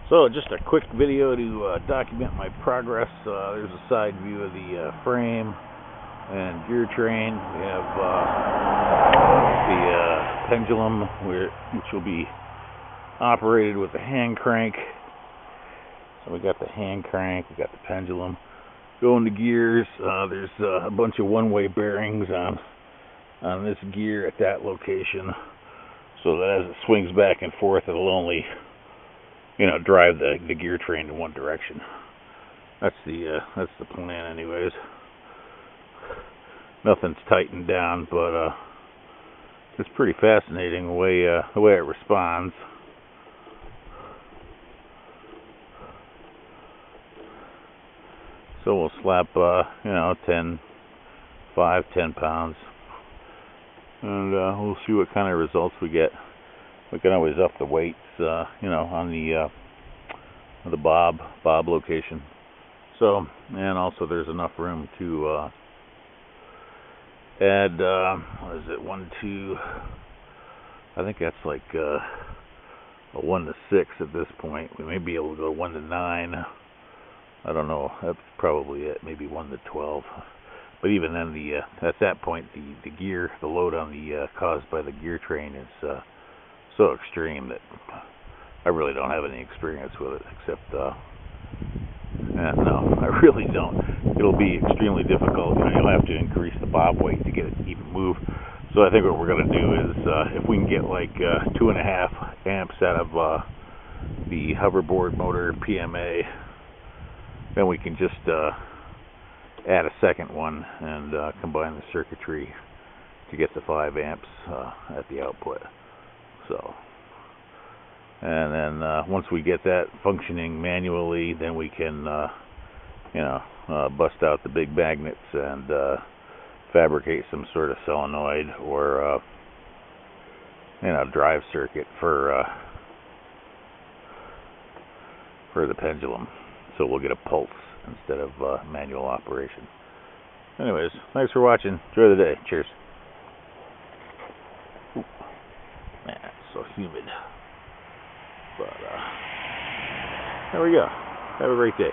So just a quick video to document my progress. There's a side view of the frame and gear train. We have the pendulum, which will be operated with a hand crank. So we got the hand crank, we got the pendulum. Going to gears, there's a bunch of one-way bearings on this gear at that location, so that as it swings back and forth, it'll only drive the gear train in one direction. That's the plan, anyways. Nothing's tightened down, but it's pretty fascinating the way it responds. So we'll slap 10 pounds, and we'll see what kind of results we get. We can always up the weights, on the bob location. So, and also there's enough room to add, what is it, 1, 2, I think that's like a 1 to 6 at this point. We may be able to go 1 to 9. I don't know. That's probably it. Maybe 1 to 12. But even then, at that point, the load on the caused by the gear train is so extreme that I really don't have any experience with it, except no, I really don't. It'll be extremely difficult. You'll have to increase the bob weight to get it to even move. So I think what we're going to do is, if we can get like 2.5 amps out of the hoverboard motor PMA, then we can just add a second one and combine the circuitry to get the 5 amps at the output. So, and then once we get that functioning manually, then we can bust out the big magnets and fabricate some sort of solenoid or drive circuit for the pendulum. So we'll get a pulse instead of manual operation. Anyways, thanks for watching. Enjoy the day. Cheers. Ooh. Man, it's so humid. But there we go. Have a great day.